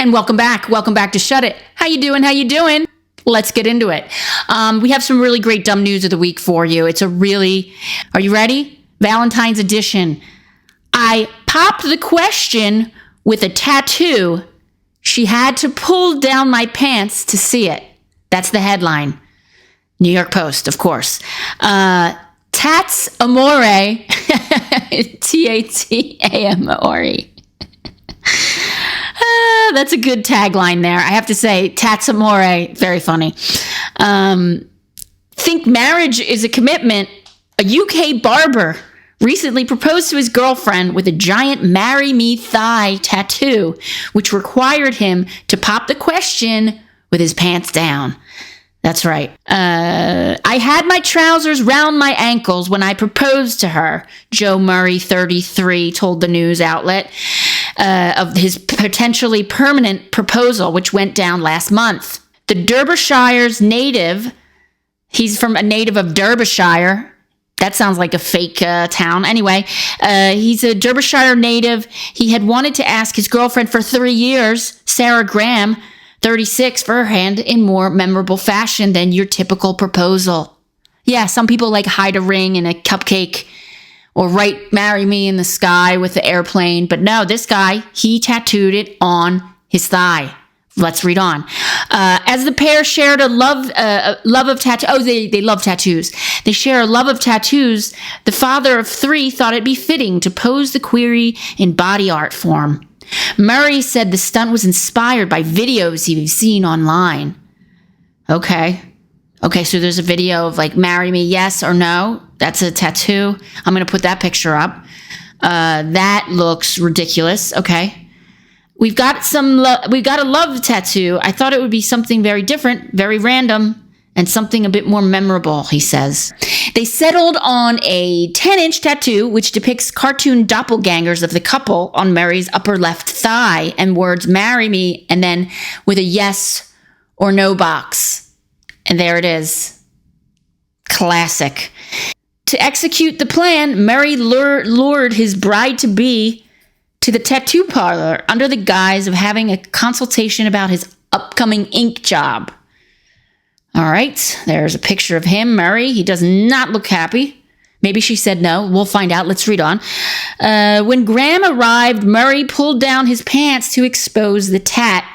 And welcome back. Welcome back to Shut It. How you doing? How you doing? Let's get into it. We have some really great dumb news of the week for you. Are you ready? Valentine's edition. I popped the question with a tattoo. She had to pull down my pants to see it. That's the headline. New York Post, of course. Tats Amore. T-A-T-A-M-O-R-E. That's a good tagline there. I have to say, Tats Amore, very funny. Think marriage is a commitment. A UK barber recently proposed to his girlfriend with a giant marry me thigh tattoo, which required him to pop the question with his pants down. That's right. I had my trousers round my ankles when I proposed to her, Joe Murray, 33, told the news outlet of his potentially permanent proposal, which went down last month. The Derbyshire's native, he's from a native of Derbyshire. That sounds like a fake town. Anyway, he's a Derbyshire native. He had wanted to ask his girlfriend for 3 years, Sarah Graham, 36, for her hand in more memorable fashion than your typical proposal. Yeah, some people like hide a ring in a cupcake or write marry me in the sky with the airplane. But no, this guy, he tattooed it on his thigh. Let's read on. As the pair shared a love of tattoos. Oh, they love tattoos. They share a love of tattoos. The father of 3 thought it'd be fitting to pose the query in body art form. Murray said the stunt was inspired by videos he'd seen online. Okay, so there's a video of like, marry me, yes or no. That's a tattoo. I'm going to put that picture up. That looks ridiculous. Okay. We've got a love tattoo. I thought it would be something very different, very random, and something a bit more memorable, he says. They settled on a 10-inch tattoo, which depicts cartoon doppelgangers of the couple on Murray's upper left thigh and words, marry me, and then with a yes or no box. And there it is. Classic. To execute the plan, Murray lured his bride-to-be to the tattoo parlor under the guise of having a consultation about his upcoming ink job. All right, there's a picture of him, Murray. He does not look happy. Maybe she said no. We'll find out. Let's read on. When Graham arrived, Murray pulled down his pants to expose the tat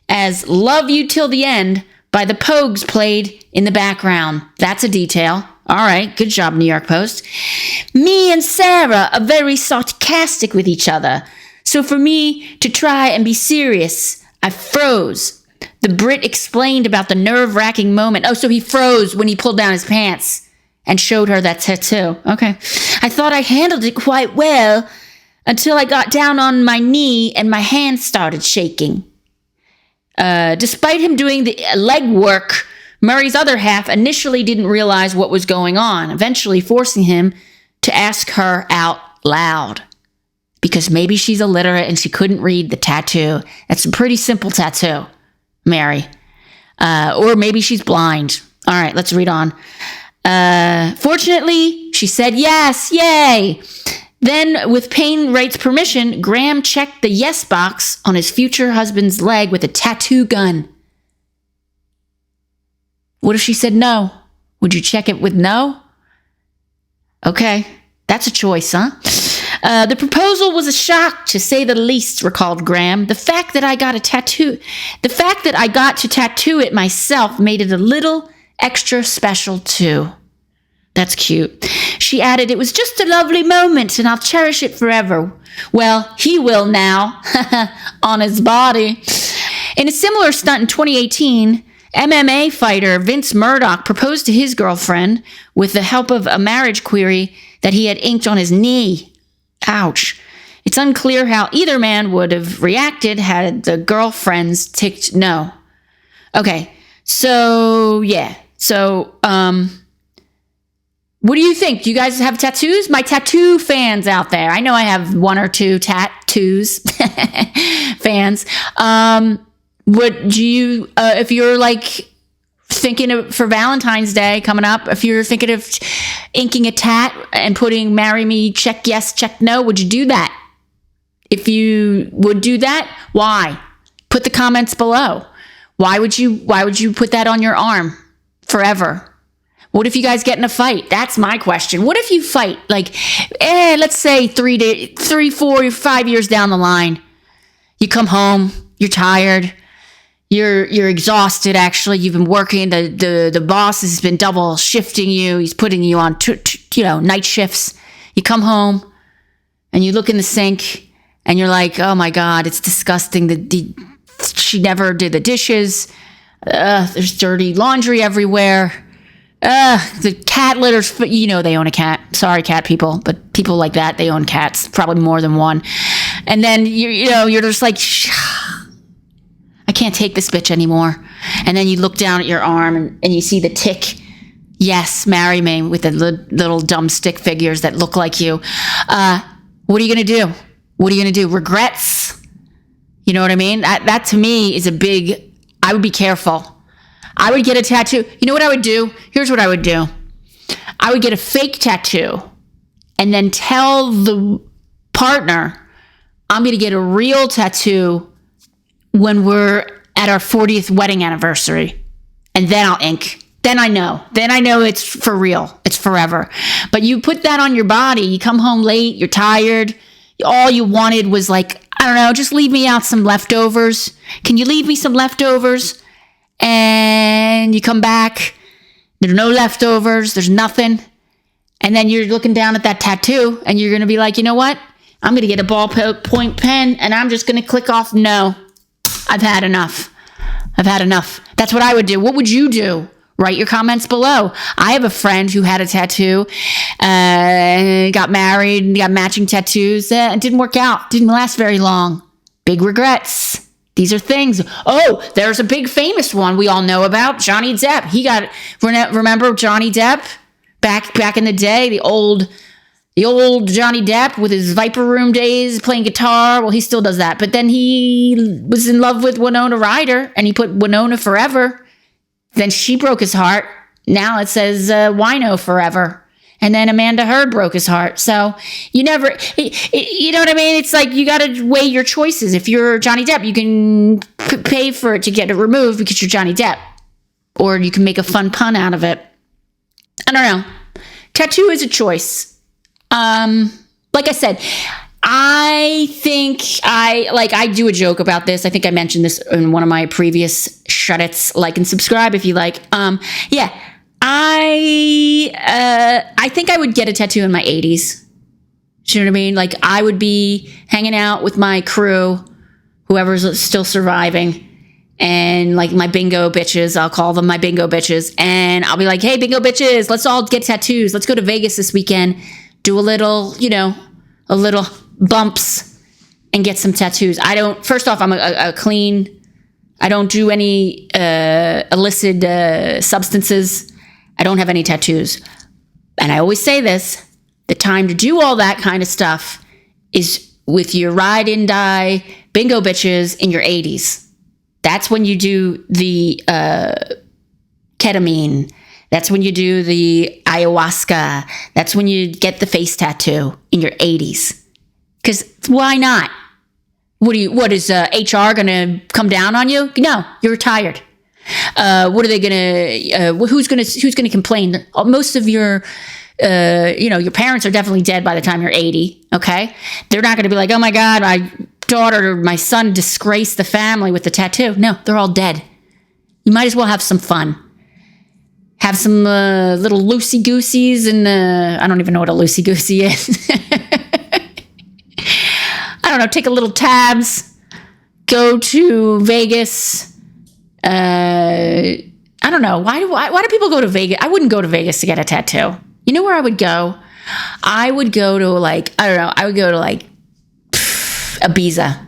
as Love You Till the End by the Pogues played in the background. That's a detail. All right, good job, New York Post. Me and Sarah are very sarcastic with each other. So for me to try and be serious, I froze. The Brit explained about the nerve-wracking moment. Oh, so he froze when he pulled down his pants and showed her that tattoo. Okay. I thought I handled it quite well until I got down on my knee and my hand started shaking. Despite him doing the leg work, Murray's other half initially didn't realize what was going on, eventually forcing him to ask her out loud. Because maybe she's illiterate and she couldn't read the tattoo. That's a pretty simple tattoo, Mary. Or maybe she's blind. All right, let's read on. Fortunately, she said yes, yay. Then, with Payne Wright's permission, Graham checked the yes box on his future husband's leg with a tattoo gun. What if she said no? Would you check it with no? Okay, that's a choice, huh? The proposal was a shock, to say the least, recalled Graham. The fact that I got to tattoo it myself made it a little extra special, too. That's cute. She added, it was just a lovely moment, and I'll cherish it forever. Well, he will now, on his body. In a similar stunt in 2018, MMA fighter Vince Murdoch proposed to his girlfriend with the help of a marriage query that he had inked on his knee. Ouch. It's unclear how either man would have reacted had the girlfriends ticked no. Okay, so, yeah. So, what do you think? Do you guys have tattoos? My tattoo fans out there. I know I have 1 or 2 tattoos fans. Would you, if you're like thinking of, for Valentine's Day coming up, if you're thinking of inking a tat and putting marry me, check yes, check no, would you do that? If you would do that, why? Put the comments below. Why would you put that on your arm forever? What if you guys get in a fight? That's my question. What if you fight, like, let's say 3, 4, 5 years down the line, you come home, you're tired, you're exhausted. Actually, you've been working. The boss has been double shifting you. He's putting you on, night shifts. You come home and you look in the sink and you're like, oh my God, it's disgusting. She never did the dishes. There's dirty laundry everywhere. The cat litters, they own a cat. Sorry, cat people, but people like that, they own cats, probably more than one. And then you're just like, I can't take this bitch anymore. And then you look down at your arm and you see the tick. Yes, marry me, with the little dumb stick figures that look like you. What are you going to do? What are you going to do? Regrets? You know what I mean? That to me is I would be careful. I would get a tattoo. You know what I would do? Here's what I would do. I would get a fake tattoo and then tell the partner, I'm going to get a real tattoo when we're at our 40th wedding anniversary. And then I'll ink. Then I know. It's for real. It's forever. But you put that on your body. You come home late. You're tired. All you wanted was like, I don't know, just leave me out some leftovers. Can you leave me some leftovers? And you come back, there's no leftovers, there's nothing. And then you're looking down at that tattoo and you're going to be like, you know what? I'm going to get a ballpoint pen and I'm just going to click off. No, I've had enough. That's what I would do. What would you do? Write your comments below. I have a friend who had a tattoo, got married, got matching tattoos. It didn't work out. Didn't last very long. Big regrets. These are things. Oh, there's a big famous one we all know about, Johnny Depp. Remember Johnny Depp? Back in the day, the old Johnny Depp with his Viper Room days playing guitar. Well, he still does that. But then he was in love with Winona Ryder and he put Winona forever. Then she broke his heart. Now it says Wino forever. And then Amanda Heard broke his heart. So you know what I mean? It's like you got to weigh your choices. If you're Johnny Depp, you can pay for it to get it removed because you're Johnny Depp. Or you can make a fun pun out of it. I don't know. Tattoo is a choice. Like I said, I think I do a joke about this. I think I mentioned this in one of my previous shut-its. Like and subscribe if you like. I think I would get a tattoo in my 80s. Do you know what I mean? Like I would be hanging out with my crew, whoever's still surviving, and like my bingo bitches, I'll call them my bingo bitches, and I'll be like, hey, bingo bitches, let's all get tattoos. Let's go to Vegas this weekend, do a little bumps and get some tattoos. First off, I'm a clean, I don't do any illicit substances. I don't have any tattoos. And I always say this, the time to do all that kind of stuff is with your ride and die bingo bitches in your 80s. That's when you do the ketamine. That's when you do the ayahuasca. That's when you get the face tattoo in your 80s. Because why not? What is HR going to come down on you? No, you're retired. What are they gonna? Who's gonna complain? Most of your parents are definitely dead by the time you're 80. Okay, they're not gonna be like, oh my God, my daughter or my son disgraced the family with the tattoo. No, they're all dead. You might as well have some fun. Have some little loosey gooseys, and I don't even know what a loosey goosey is. I don't know. Take a little tabs. Go to Vegas. I don't know. Why do people go to Vegas? I wouldn't go to Vegas to get a tattoo. You know where I would go? I would go to Ibiza.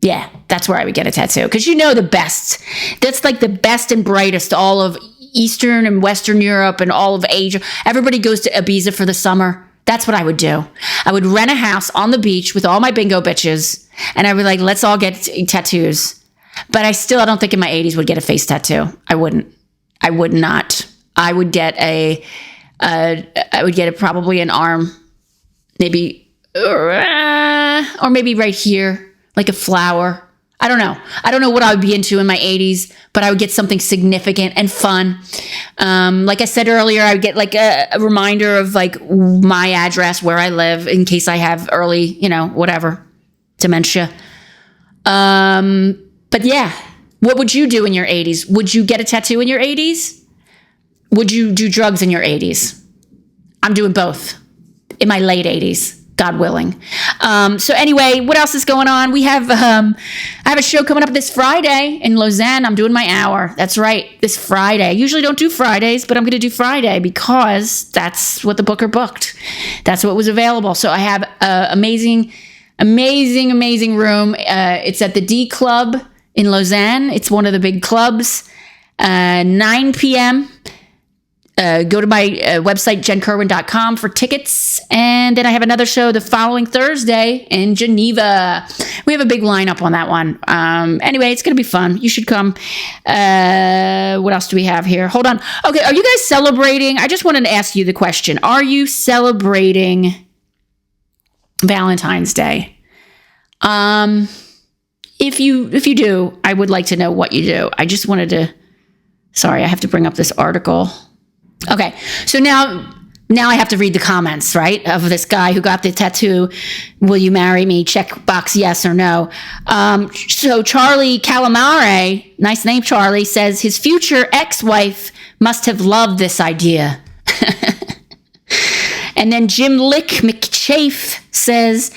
Yeah, that's where I would get a tattoo. Because the best. That's like the best and brightest, all of Eastern and Western Europe and all of Asia. Everybody goes to Ibiza for the summer. That's what I would do. I would rent a house on the beach with all my bingo bitches. And I would like, let's all get tattoos. But I don't think in my 80s would get a face tattoo. I wouldn't. I would not. I would get probably an arm, maybe, or maybe right here, like a flower. I don't know. I don't know what I would be into in my 80s, but I would get something significant and fun. Like I said earlier, I would get like a reminder of like my address, where I live, in case I have early, whatever, dementia. But yeah, what would you do in your 80s? Would you get a tattoo in your 80s? Would you do drugs in your 80s? I'm doing both in my late 80s. God willing. So anyway, what else is going on? We have, I have a show coming up this Friday in Lausanne. I'm doing my hour. That's right. This Friday. I usually don't do Fridays, but I'm going to do Friday because that's what the booker booked. That's what was available. So I have an amazing room. It's at the D Club in Lausanne. It's one of the big clubs. 9 p.m. Go to my website, jenkirwin.com, for tickets. And then I have another show the following Thursday in Geneva. We have a big lineup on that one. Anyway, it's going to be fun. You should come. What else do we have here? Hold on. Okay, are you guys celebrating? I just wanted to ask you the question. Are you celebrating Valentine's Day? If you do, I would like to know what you do. I just wanted to... Sorry, I have to bring up this article. Okay, so now I have to read the comments, right, of this guy who got the tattoo. Will you marry me? Check box yes or no. So Charlie Calamare, nice name Charlie, says his future ex-wife must have loved this idea. And then Jim Lick McChafe says,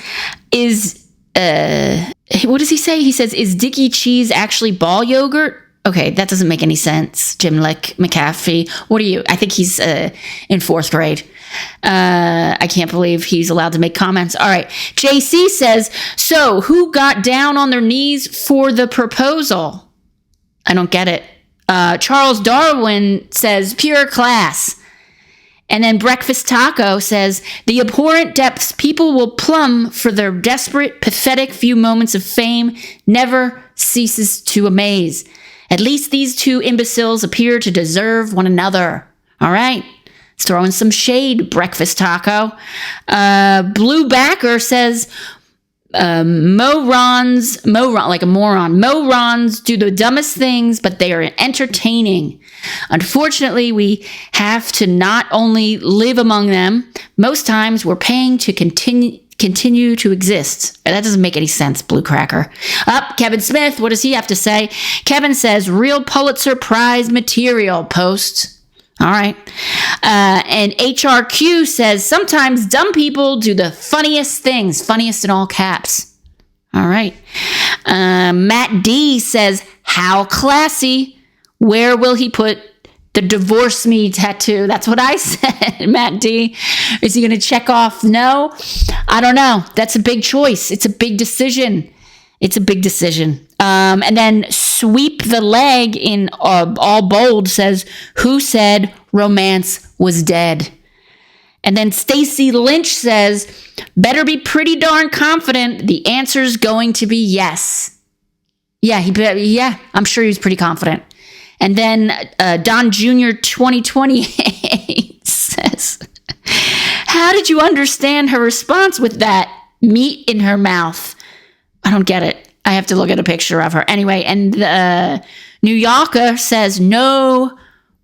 what does he say? He says, is Dickie cheese actually ball yogurt? Okay, that doesn't make any sense. Jim Lick McAfee. What are you? I think he's in fourth grade. I can't believe he's allowed to make comments. All right. JC says, so who got down on their knees for the proposal? I don't get it. Charles Darwin says, pure class. And then Breakfast Taco says, the abhorrent depths people will plumb for their desperate, pathetic few moments of fame never ceases to amaze. At least these two imbeciles appear to deserve one another. All right. Let's throw in some shade, Breakfast Taco. Blue Backer says, morons do the dumbest things, but they are entertaining. Unfortunately, we have to not only live among them, most times we're paying to continue to exist. That doesn't make any sense, Blue Cracker. Kevin Smith, what does he have to say? Kevin says, real Pulitzer Prize material, post. All right. And HRQ says, sometimes dumb people do the funniest things, funniest in all caps. All right. Matt D says, how classy. Where will he put the divorce me tattoo? That's what I said, Matt D. Is he going to check off no? I don't know. That's a big choice. It's a big decision. And then Sweep the Leg in all bold says, who said romance was dead? And then Stacy Lynch says, better be pretty darn confident the answer's going to be yes. Yeah, I'm sure he was pretty confident. And then Don Jr. 2028 says, how did you understand her response with that meat in her mouth? I don't get it. I have to look at a picture of her. Anyway, and New Yorker says, no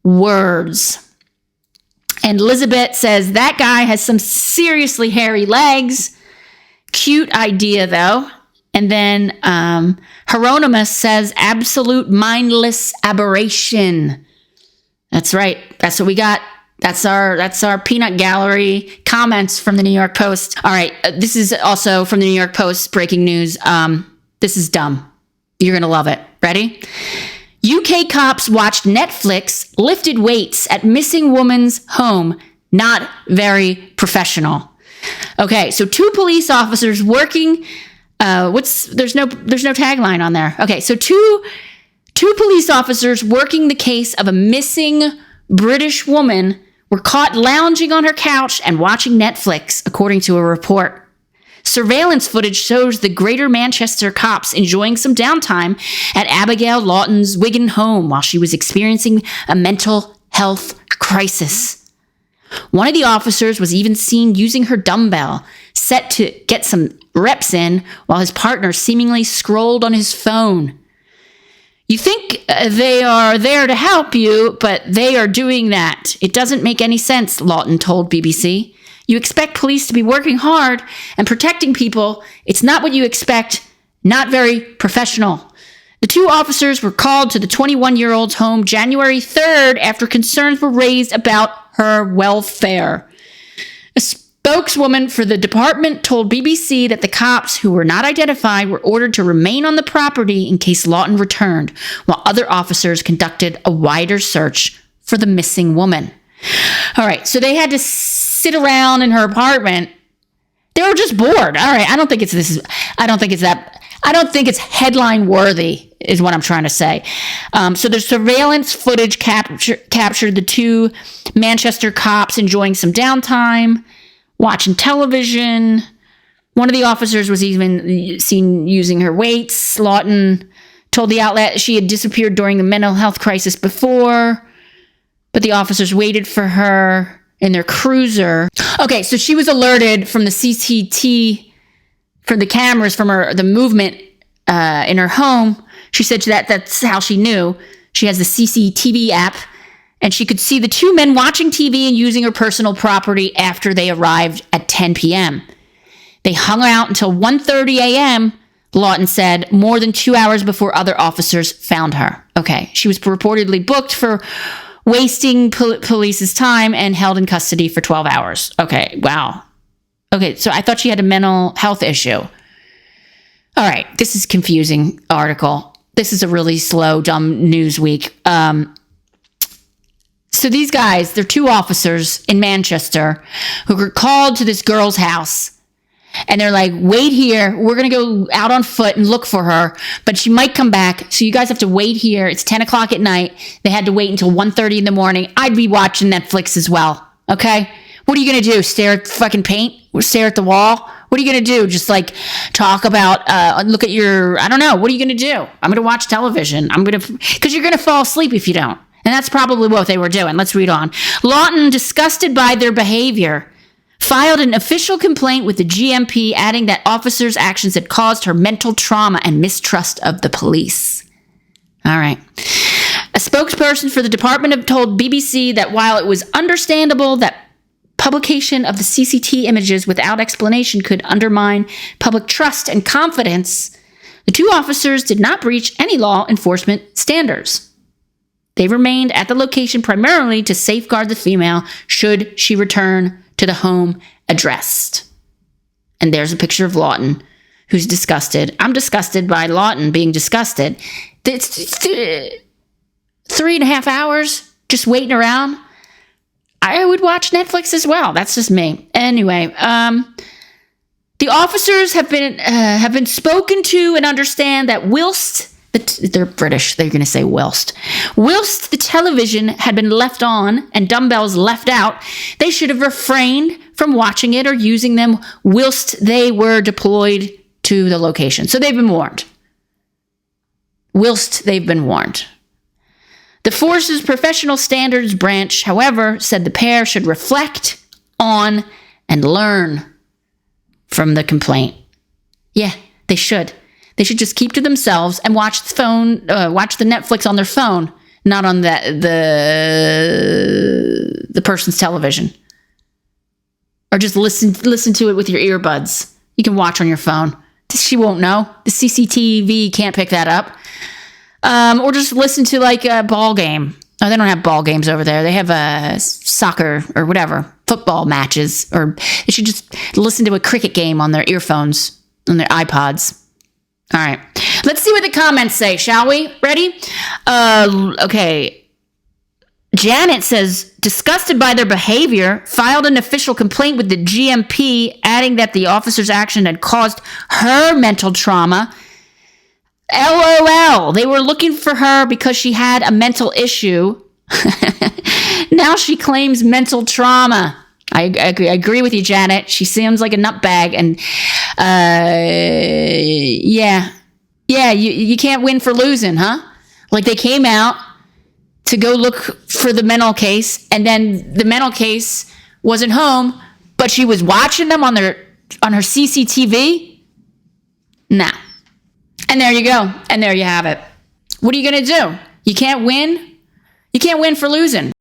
words. And Elizabeth says, that guy has some seriously hairy legs. Cute idea, though. And then Hieronymus says, absolute mindless aberration. That's right. That's what we got. That's our peanut gallery comments from the New York Post. All right. This is also from the New York Post, breaking news. This is dumb. You're going to love it. Ready? UK cops watched Netflix lifted weights at missing woman's home. Not very professional. Okay. So two police officers working... there's no tagline on there. Okay, so two police officers working the case of a missing British woman were caught lounging on her couch and watching Netflix, according to a report. Surveillance footage shows the Greater Manchester cops enjoying some downtime at Abigail Lawton's Wigan home while she was experiencing a mental health crisis. One of the officers was even seen using her dumbbell, set to get some reps in while his partner seemingly scrolled on his phone. You think they are there to help you, but they are doing that. It doesn't make any sense, Lawton told BBC. You expect police to be working hard and protecting people. It's not what you expect. Not very professional. The two officers were called to the 21-year-old's home January 3rd after concerns were raised about her welfare. A spokeswoman for the department told BBC that the cops, who were not identified, were ordered to remain on the property in case Lawton returned, while other officers conducted a wider search for the missing woman. All right, so they had to sit around in her apartment. They were just bored. All right, I don't think it's headline worthy, is what I'm trying to say. So the surveillance footage captured the two Manchester cops enjoying some downtime, watching television. One of the officers was even seen using her weights. Lawton told the outlet she had disappeared during a mental health crisis before, but the officers waited for her in their cruiser. Okay, so she was alerted from the CCTV, from the cameras, from the movement in her home. She said that's how she knew. She has the CCTV app, and she could see the two men watching TV and using her personal property after they arrived at 10 p.m. They hung out until 1:30 a.m., Lawton said, more than 2 hours before other officers found her. Okay, she was reportedly booked for wasting police's time and held in custody for 12 hours. Okay, wow. Okay, so I thought she had a mental health issue. All right, this is a confusing article. This is a really slow, dumb news week. So these guys, they're two officers in Manchester who were called to this girl's house. And they're like, wait here. We're going to go out on foot and look for her, but she might come back. So you guys have to wait here. It's 10 o'clock at night. They had to wait until 1:30 in the morning. I'd be watching Netflix as well. Okay. What are you going to do? Stare at fucking paint? Or stare at the wall? What are you going to do? Just like talk about, look at your, I don't know. What are you going to do? I'm going to watch television. Because you're going to fall asleep if you don't. And that's probably what they were doing. Let's read on. Lawton, disgusted by their behavior, filed an official complaint with the GMP, adding that officers' actions had caused her mental trauma and mistrust of the police. All right. A spokesperson for the department have told BBC that while it was understandable that publication of the CCTV images without explanation could undermine public trust and confidence, the two officers did not breach any law enforcement standards. They remained at the location primarily to safeguard the female should she return to the home addressed. And there's a picture of Lawton, who's disgusted. I'm disgusted by Lawton being disgusted. It's 3.5 hours just waiting around. I would watch Netflix as well. That's just me. Anyway, the officers have been spoken to and understand that whilst they're British, they're going to say whilst the television had been left on and dumbbells left out, they should have refrained from watching it or using them whilst they were deployed to the location. So they've been warned. Whilst they've been warned. The force's professional standards branch, however, said the pair should reflect on and learn from the complaint. Yeah, they should. They should just keep to themselves and watch the Netflix on their phone, not on the person's television. Or just listen to it with your earbuds. You can watch on your phone. She won't know. The CCTV can't pick that up. Or just listen to like a ball game. Oh, they don't have ball games over there. They have soccer or whatever, football matches. Or they should just listen to a cricket game on their earphones, on their iPods. All right. Let's see what the comments say, shall we? Ready? Okay. Janet says, disgusted by their behavior, filed an official complaint with the GMP, adding that the officer's action had caused her mental trauma. LOL. They were looking for her because she had a mental issue. Now she claims mental trauma. I agree with you, Janet. She seems like a nutbag, and you can't win for losing, huh? Like they came out to go look for the mental case, and then the mental case wasn't home, but she was watching them on her CCTV. Nah. And there you go. And there you have it. What are you going to do? You can't win? You can't win for losing.